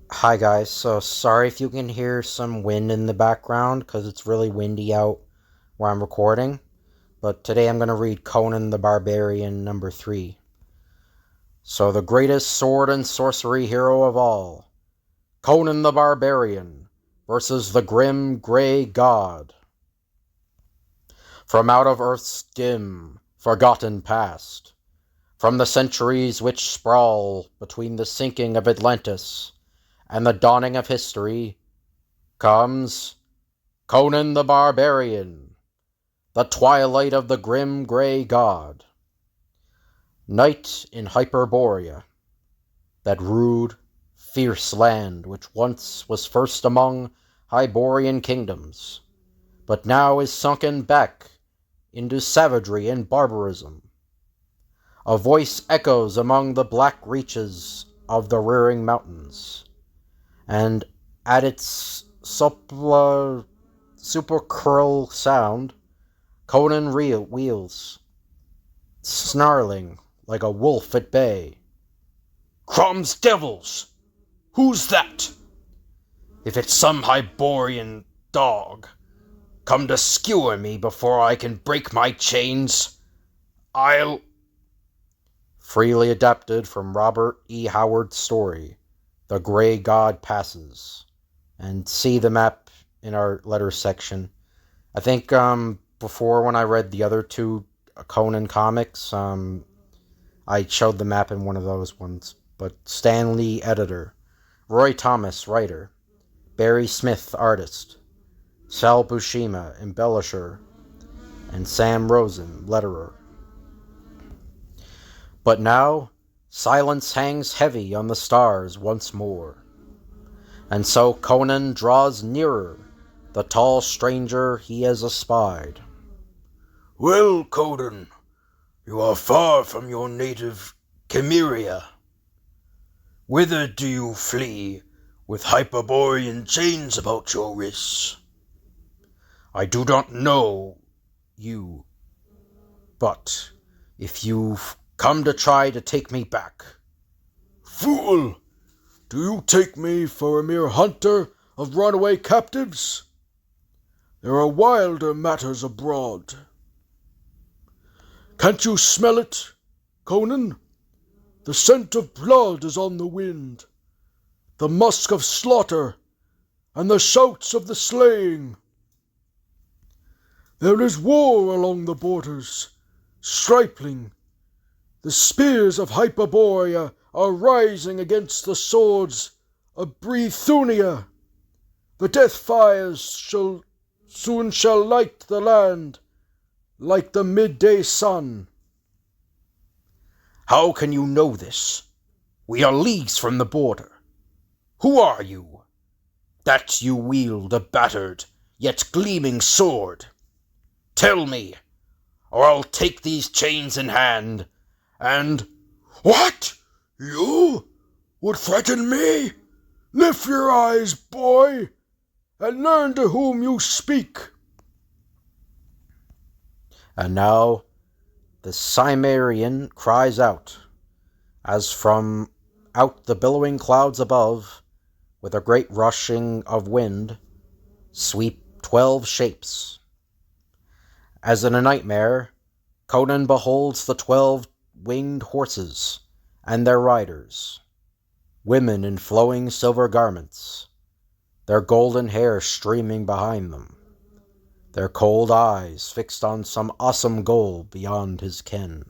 Hi guys, so sorry if you can hear some wind in the background because it's really windy out where I'm recording. But today I'm going to read Conan the Barbarian number 3. So the greatest sword and sorcery hero of all, Conan the Barbarian versus the grim gray god. From out of earth's dim, forgotten past, from the centuries which sprawl between the sinking of Atlantis and the dawning of history, comes Conan the Barbarian, the twilight of the grim gray god. Night in Hyperborea, that rude, fierce land which once was first among Hyborian kingdoms, but now is sunken back into savagery and barbarism. A voice echoes among the black reaches of the rearing mountains, and at its sepulchral sound, Conan wheels, snarling like a wolf at bay. "Crom's devils! Who's that? If it's some Hyborian dog, come to skewer me before I can break my chains, I'll..." Freely adapted from Robert E. Howard's story, The Gray God Passes. And see the map in our letters section. I think before, when I read the other two Conan comics, I showed the map in one of those ones. But Stan Lee, editor. Roy Thomas, writer. Barry Smith, artist. Sal Buscema, embellisher. And Sam Rosen, letterer. But now, silence hangs heavy on the stars once more. And so Conan draws nearer the tall stranger he has espied. "Well, Conan, you are far from your native Chimeria. Whither do you flee with Hyperborean chains about your wrists?" "I do not know you, but if you've come to try to take me back..." "Fool! Do you take me for a mere hunter of runaway captives? There are wilder matters abroad. Can't you smell it, Conan? The scent of blood is on the wind, the musk of slaughter, and the shouts of the slaying. There is war along the borders, stripling. The spears of Hyperborea are rising against the swords of Brithunia. The death fires soon shall light the land like the midday sun." "How can you know this? We are leagues from the border. Who are you, that you wield a battered yet gleaming sword? Tell me, or I'll take these chains in hand, and..." "What? You would threaten me? Lift your eyes, boy, and learn to whom you speak." And now the Cimmerian cries out, as from out the billowing clouds above, with a great rushing of wind, sweep 12 shapes. As in a nightmare, Conan beholds the 12 winged horses and their riders, women in flowing silver garments, their golden hair streaming behind them, their cold eyes fixed on some awesome goal beyond his ken.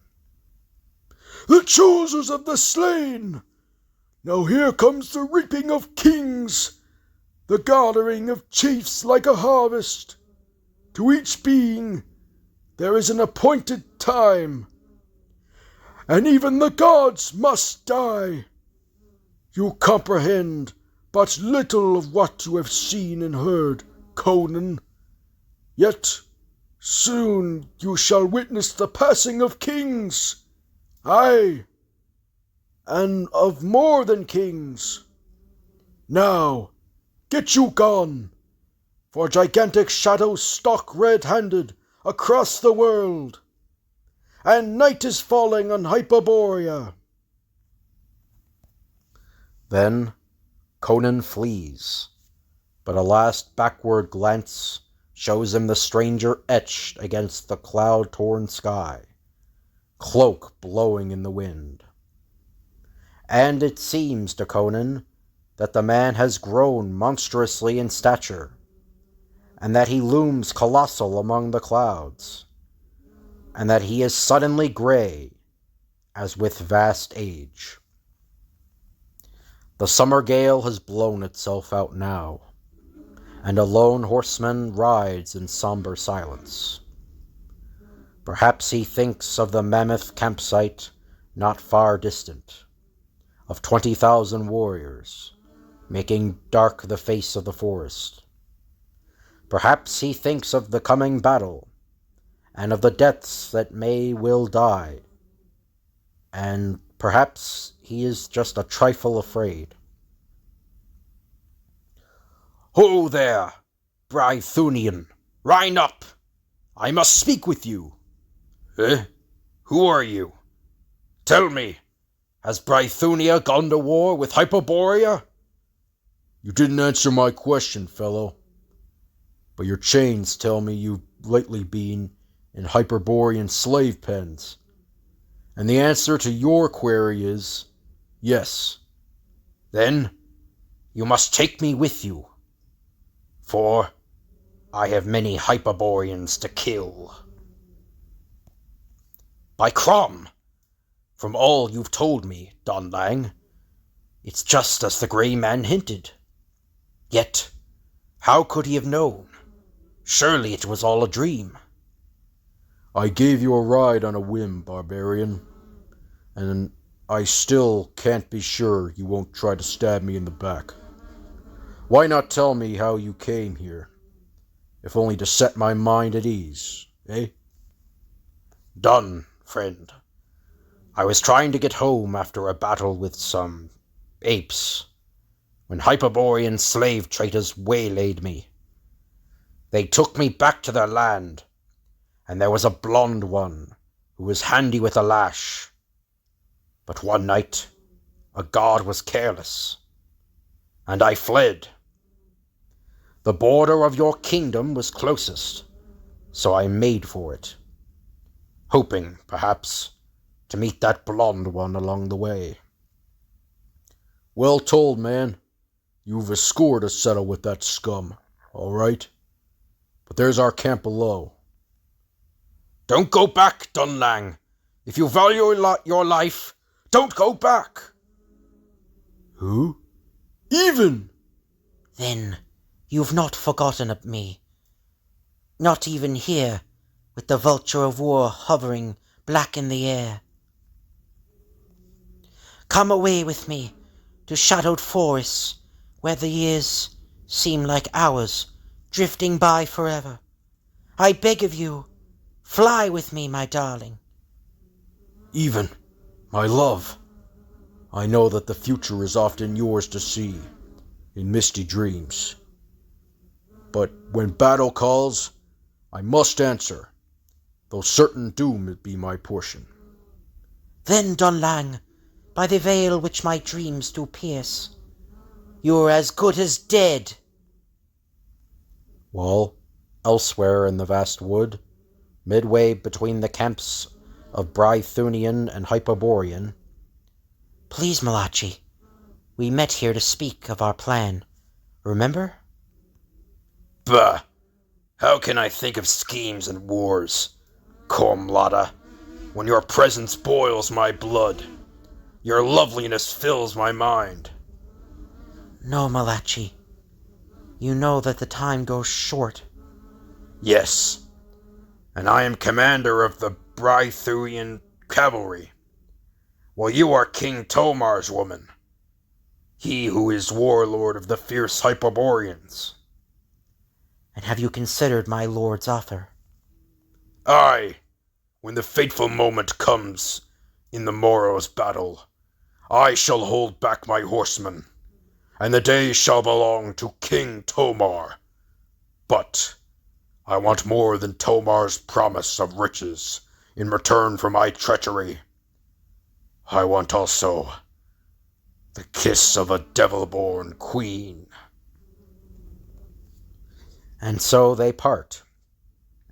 "The choosers of the slain! Now here comes the reaping of kings, the gathering of chiefs like a harvest. To each being there is an appointed time, and even the gods must die. You comprehend but little of what you have seen and heard, Conan. Yet soon you shall witness the passing of kings, aye, and of more than kings. Now, get you gone, for gigantic shadows stalk red-handed across the world, and night is falling on Hyperborea." Then Conan flees, but a last backward glance shows him the stranger etched against the cloud-torn sky, cloak blowing in the wind. And it seems to Conan that the man has grown monstrously in stature, and that he looms colossal among the clouds, and that he is suddenly gray, as with vast age. The summer gale has blown itself out now, and a lone horseman rides in somber silence. Perhaps he thinks of the mammoth campsite not far distant, of 20,000 warriors, making dark the face of the forest. Perhaps he thinks of the coming battle, and of the deaths that will die, and perhaps he is just a trifle afraid. "Ho there, Brythunian! Ride up! I must speak with you." "Eh? Who are you? Tell me, has Brythunia gone to war with Hyperborea?" "You didn't answer my question, fellow. But your chains tell me you've lately been in Hyperborean slave pens. And the answer to your query is, yes." "Then you must take me with you, for I have many Hyperboreans to kill." "By Crom, from all you've told me, Don Lang, it's just as the grey man hinted. Yet, how could he have known? Surely it was all a dream." "I gave you a ride on a whim, Barbarian, and I still can't be sure you won't try to stab me in the back. Why not tell me how you came here, if only to set my mind at ease, eh?" "Done, friend. I was trying to get home after a battle with some apes, when Hyperborean slave traders waylaid me. They took me back to their land, and there was a blonde one who was handy with a lash. But one night, a god was careless, and I fled. The border of your kingdom was closest, so I made for it, hoping, perhaps, to meet that blonde one along the way." "Well told, man. You've a score to settle with that scum, all right? But there's our camp below." "Don't go back, Dunlang. If you value your life, don't go back." "Who? Even?" "Then you've not forgotten of me. Not even here, with the vulture of war hovering black in the air. Come away with me to shadowed forests, where the years seem like hours, drifting by forever. I beg of you, fly with me, my darling." "Even, my love, I know that the future is often yours to see, in misty dreams. But when battle calls, I must answer, though certain doom be my portion." "Then, Don Lang, by the veil which my dreams do pierce, you're as good as dead." While, elsewhere in the vast wood, midway between the camps of Brythunian and Hyperborean, "Please, Malachi, we met here to speak of our plan. Remember?" "Bah! How can I think of schemes and wars, Comlada, when your presence boils my blood? Your loveliness fills my mind." "No, Malachi. You know that the time goes short." "Yes, and I am commander of the Brythunian cavalry, while you are King Tomar's woman, he who is warlord of the fierce Hyperboreans." "And have you considered my lord's offer?" "Aye, when the fateful moment comes in the morrow's battle, I shall hold back my horsemen, and the day shall belong to King Tomar. But I want more than Tomar's promise of riches in return for my treachery. I want also the kiss of a devil-born queen. And so they part,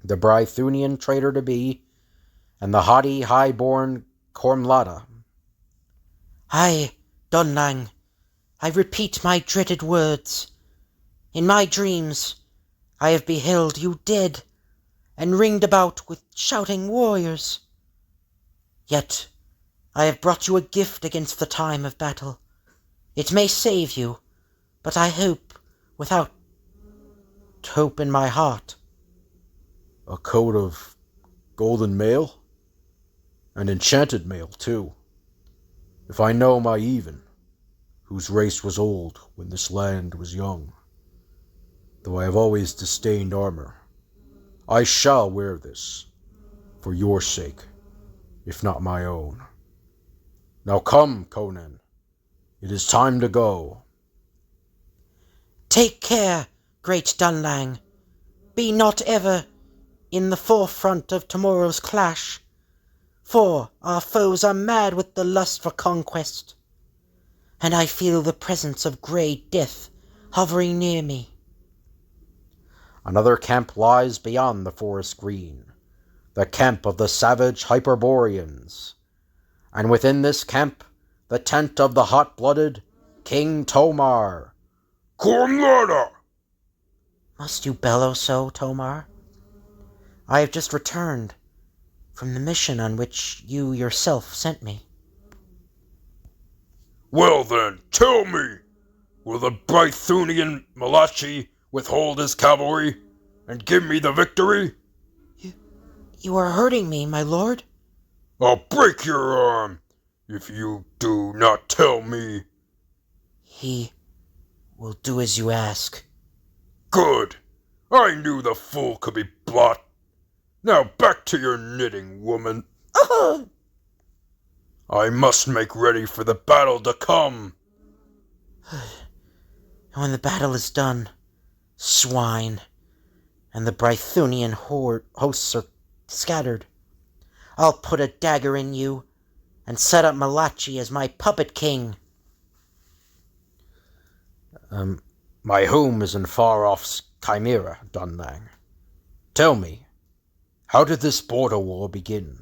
the Brythunian traitor-to-be, and the haughty, high-born Cormlada. Aye, Dunlang, I repeat my dreaded words. In my dreams I have beheld you dead, and ringed about with shouting warriors. Yet I have brought you a gift against the time of battle. It may save you, but I hope without hope in my heart. A coat of golden mail? An enchanted mail, too. If I know my even, whose race was old when this land was young, though I have always disdained armor, I shall wear this, for your sake, if not my own. Now come, Conan, it is time to go. Take care, great Dunlang. Be not ever in the forefront of tomorrow's clash, for our foes are mad with the lust for conquest, and I feel the presence of grey death hovering near me. Another camp lies beyond the forest green, the camp of the savage Hyperboreans, and within this camp the tent of the hot-blooded King Tomar. Cormlada! Must you bellow so, Tomar? I have just returned from the mission on which you yourself sent me. Well then, tell me, will the Brythunian Malachi withhold his cavalry and give me the victory? You are hurting me, my lord. I'll break your arm if you do not tell me. He will do as you ask. Good. I knew the fool could be bought. Now back to your knitting, woman. I must make ready for the battle to come. And when the battle is done, swine, and the Brythunian hosts are scattered, I'll put a dagger in you and set up Malachi as my puppet king. My home is in far-off Chimera, Dunlang. Tell me, how did this border war begin?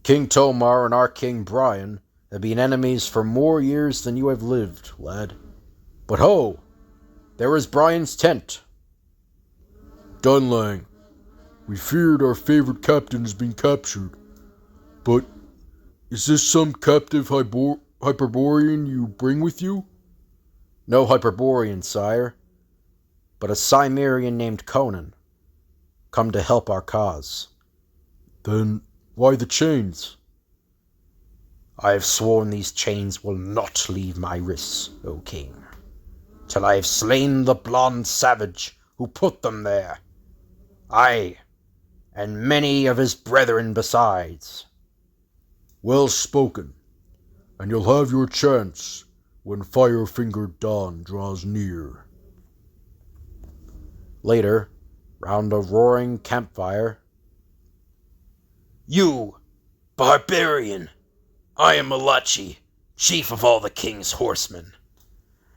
King Tomar and our King Brian have been enemies for more years than you have lived, lad. But ho! There is Brian's tent. Dunlang, we feared our favorite captain has been captured. But is this some captive Hyperborean you bring with you? No Hyperborean, sire, but a Cimmerian named Conan, come to help our cause. Then why the chains? I have sworn these chains will not leave my wrists, O king, till I have slain the blonde savage who put them there. Aye, and many of his brethren besides. Well spoken, and you'll have your chance when fire-fingered dawn draws near. Later, round a roaring campfire. You, Barbarian! I am Malachi, chief of all the king's horsemen.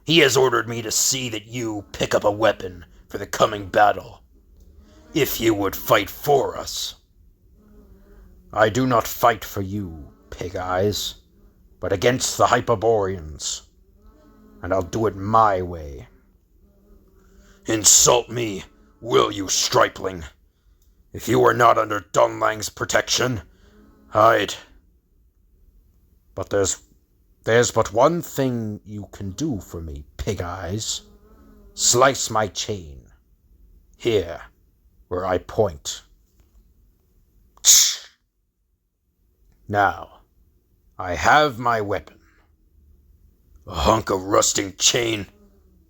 He has ordered me to see that you pick up a weapon for the coming battle, if you would fight for us. I do not fight for you, pig eyes, but against the Hyperboreans, and I'll do it my way. Insult me, will you, stripling? If you were not under Dunlang's protection, I'd... But there's but one thing you can do for me, pig eyes. Slice my chain. Here, where I point. Now, I have my weapon. A hunk of rusting chain?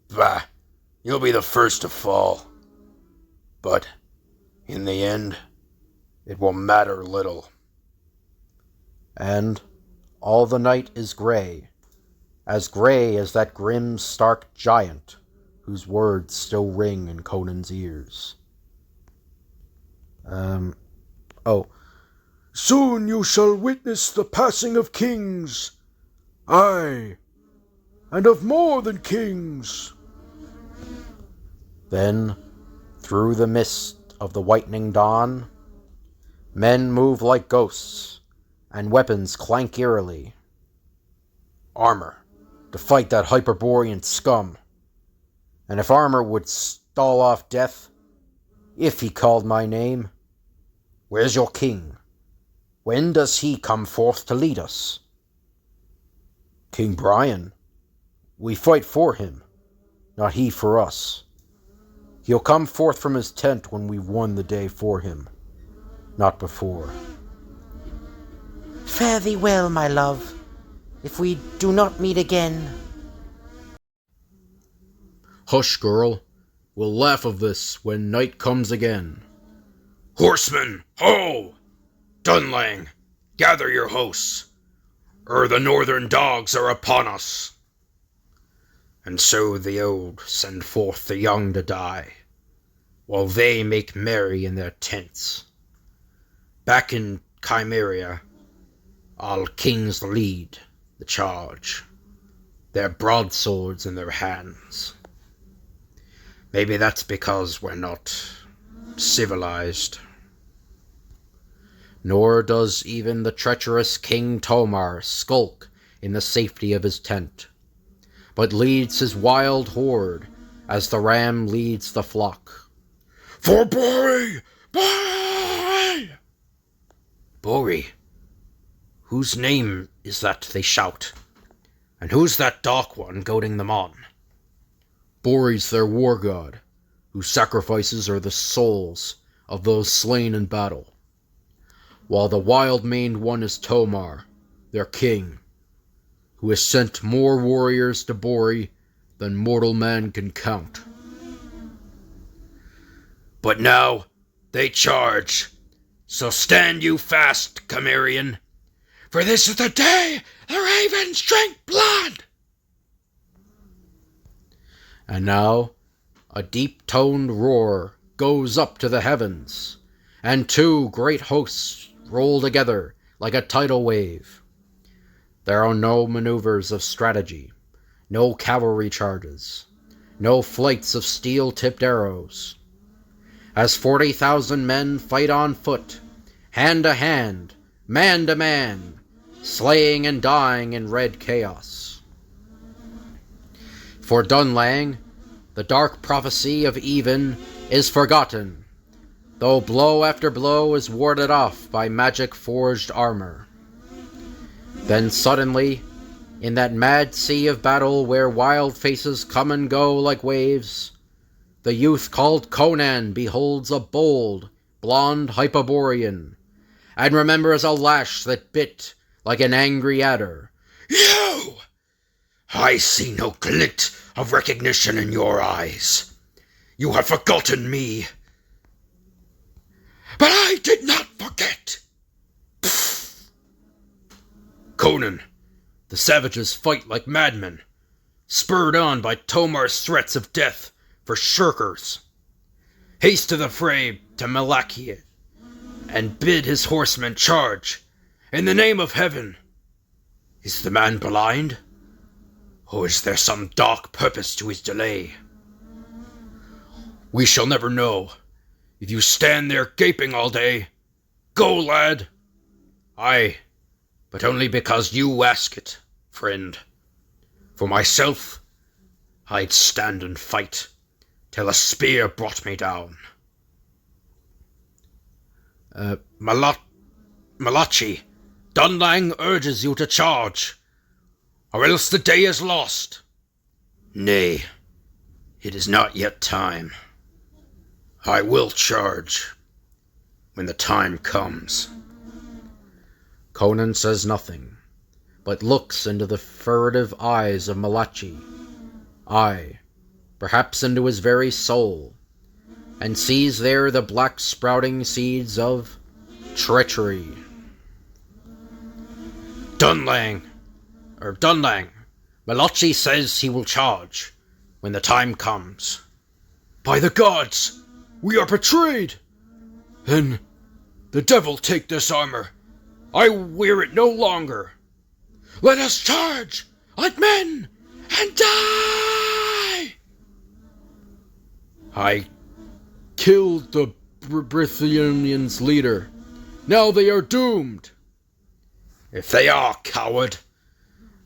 Bah, you'll be the first to fall. But, in the end, it will matter little. And all the night is gray as that grim, stark giant whose words still ring in Conan's ears. Soon you shall witness the passing of kings. Aye, and of more than kings. Then, through the mist of the whitening dawn, men move like ghosts, and weapons clank eerily. Armor, to fight that Hyperborean scum. And if armor would stall off death, if he called my name, where's your king? When does he come forth to lead us? King Brian. We fight for him, not he for us. He'll come forth from his tent when we've won the day for him, not before. Fare thee well, my love, if we do not meet again. Hush, girl. We'll laugh of this when night comes again. Horsemen, ho! Dunlang, gather your hosts, the northern dogs are upon us. And so the old send forth the young to die, while they make merry in their tents. Back in Chimeria, all kings lead the charge, their broadswords in their hands. Maybe that's because we're not civilized. Nor does even the treacherous King Tomar skulk in the safety of his tent, but leads his wild horde as the ram leads the flock. For Bori! Bori! Bori? Whose name is that they shout? And who's that dark one goading them on? Bori's their war god, whose sacrifices are the souls of those slain in battle, while the wild-maned one is Tomar, their king, who has sent more warriors to Bori than mortal man can count. But now they charge, so stand you fast, Cimmerian, for this is the day the ravens drink blood! And now a deep-toned roar goes up to the heavens, and two great hosts roll together like a tidal wave. There are no maneuvers of strategy, no cavalry charges, no flights of steel-tipped arrows. As 40,000 men fight on foot, hand to hand, man to man, slaying and dying in red chaos. For Dunlang, the dark prophecy of even is forgotten, though blow after blow is warded off by magic-forged armor. Then suddenly, in that mad sea of battle where wild faces come and go like waves, the youth called Conan beholds a bold, blonde Hyperborean, and remembers a lash that bit like an angry adder. You! I see no glint of recognition in your eyes. You have forgotten me. But I did not forget. Pfft. Conan, the savages fight like madmen, spurred on by Tomar's threats of death for shirkers. Haste to the fray to Malakia, and bid his horsemen charge, in the name of heaven. Is the man blind? Or is there some dark purpose to his delay? We shall never know. If you stand there gaping all day, go, lad. Aye, but only because you ask it, friend. For myself, I'd stand and fight till a spear brought me down. Malachi, Dunlang urges you to charge, or else the day is lost. Nay, it is not yet time. I will charge when the time comes. Conan says nothing, but looks into the furtive eyes of Malachi, aye, perhaps into his very soul, and sees there the black sprouting seeds of treachery. Dunlang, Malachi says he will charge when the time comes. By the gods, we are betrayed! Then the devil take this armor. I wear it no longer. Let us charge like men and die! I killed the Brythonians' leader. Now they are doomed. If they are, coward,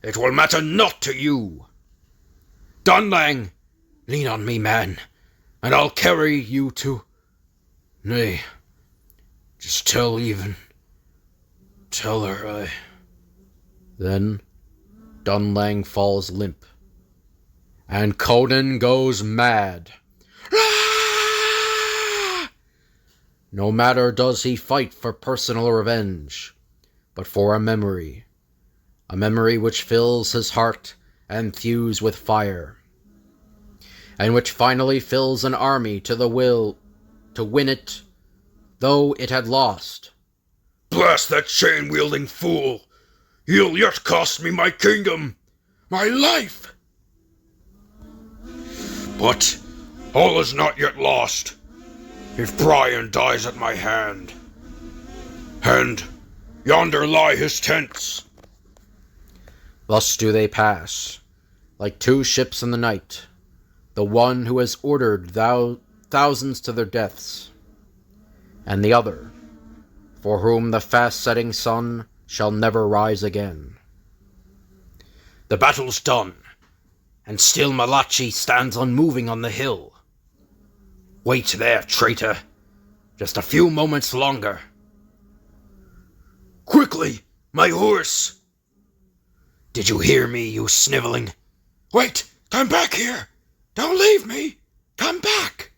it will matter not to you. Dunlang, lean on me, man, and I'll carry you to... Nay, just tell her I... Then Dunlang falls limp, and Conan goes mad. No matter does he fight for personal revenge, but for a memory which fills his heart and thews with fire, and which finally fills an army to the will to win it, though it had lost. Blast that chain-wielding fool! He'll yet cost me my kingdom, my life! But all is not yet lost. If Brian dies at my hand, and yonder lie his tents. Thus do they pass, like two ships in the night, the one who has ordered thousands to their deaths, and the other, for whom the fast-setting sun shall never rise again. The battle's done, and still Malachi stands unmoving on the hill. Wait there, traitor. Just a few moments longer. Quickly, my horse! Did you hear me, you sniveling? Wait! Come back here! Don't leave me! Come back!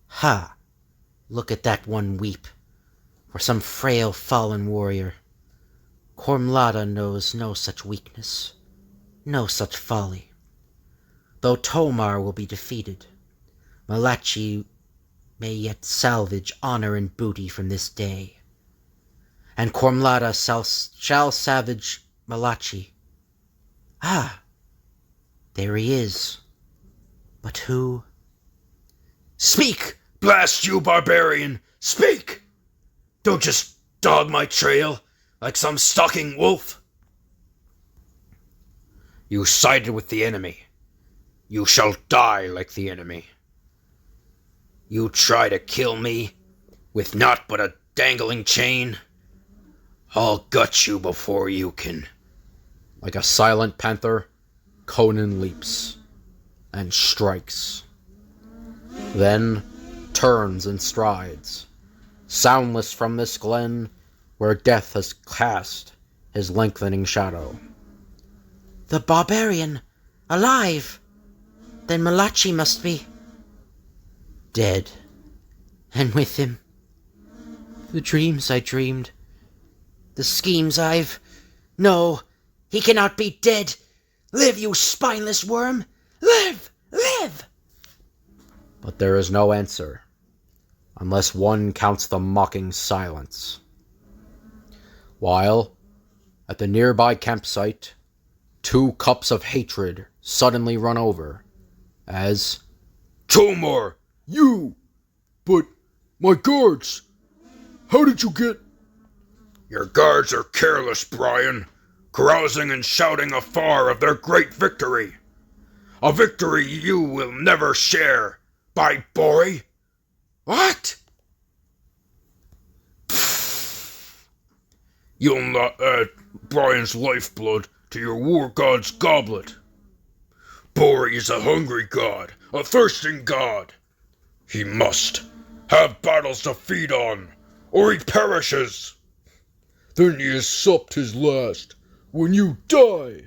Ha! Look at that one weep, for some frail fallen warrior. Cormlada knows no such weakness, no such folly. Though Tomar will be defeated, Malachi may yet salvage honor and booty from this day. And Cormlada shall savage Malachi. Ah, there he is. But who? Speak, blast you, barbarian! Speak! Don't just dog my trail like some stalking wolf. You sided with the enemy. You shall die like the enemy. You try to kill me with naught but a dangling chain. I'll gut you before you can. Like a silent panther, Conan leaps and strikes. Then turns and strides, soundless from this glen where death has cast his lengthening shadow. The barbarian! Alive! Then Malachi must be... dead. And with him, the dreams I dreamed, the schemes No, he cannot be dead! Live, you spineless worm! Live! Live! But there is no answer, unless one counts the mocking silence. While, at the nearby campsite, two cups of hatred suddenly run over, as... Tomar! You! But my guards! How did you get... Your guards are careless, Brian, carousing and shouting afar of their great victory. A victory you will never share, by boy! What? You'll not add Brian's lifeblood to your war god's goblet. Bori is a hungry god, a thirsting god. He must have battles to feed on, or he perishes. Then he has supped his last, when you die.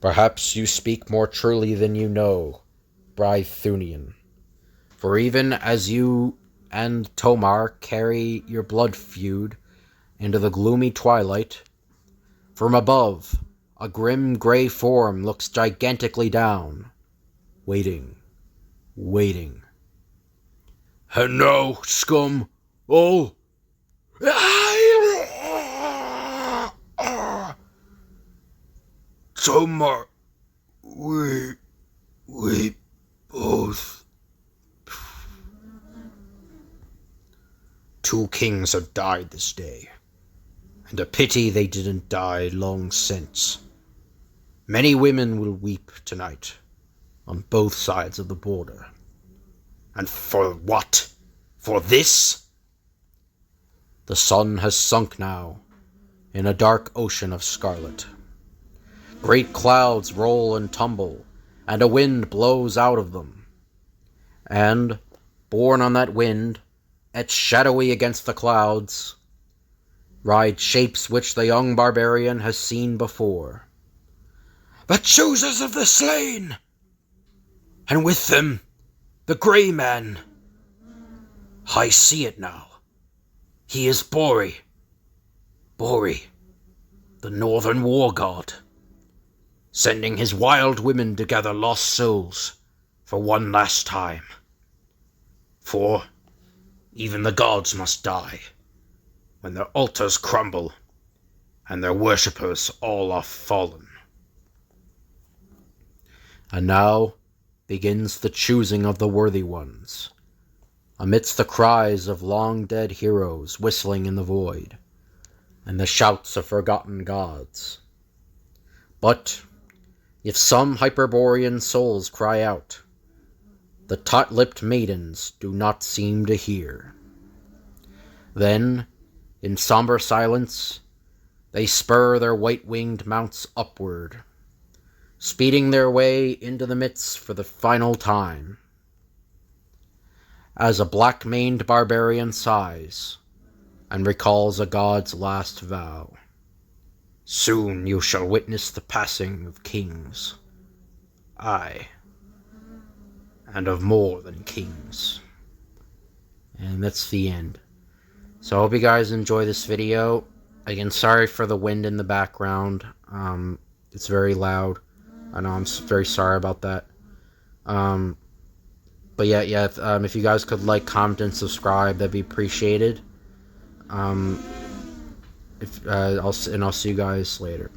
Perhaps you speak more truly than you know, Brythunian. For even as you and Tomar carry your blood feud into the gloomy twilight, from above, a grim grey form looks gigantically down, waiting. And now, scum, all... Tomar, we both... Two kings have died this day, and a pity they didn't die long since. Many women will weep tonight on both sides of the border. And for what? For this? The sun has sunk now in a dark ocean of scarlet. Great clouds roll and tumble, and a wind blows out of them. And, borne on that wind, etched shadowy against the clouds, ride shapes which the young barbarian has seen before. The choosers of the slain! And with them, the grey man. I see it now. He is Bori. Bori, the northern war god, sending his wild women to gather lost souls for one last time. For even the gods must die when their altars crumble and their worshippers all are fallen. And now begins the choosing of the worthy ones, amidst the cries of long-dead heroes whistling in the void, and the shouts of forgotten gods. But if some Hyperborean souls cry out, the taut-lipped maidens do not seem to hear. Then, in somber silence, they spur their white-winged mounts upward, speeding their way into the midst for the final time. As a black-maned barbarian sighs and recalls a god's last vow, soon you shall witness the passing of kings. Aye, and of more than kings. And that's the end. So I hope you guys enjoy this video. Again, sorry for the wind in the background. It's very loud. I know, I'm very sorry about that. But yeah, if you guys could like, comment, and subscribe, that'd be appreciated. I'll see you guys later.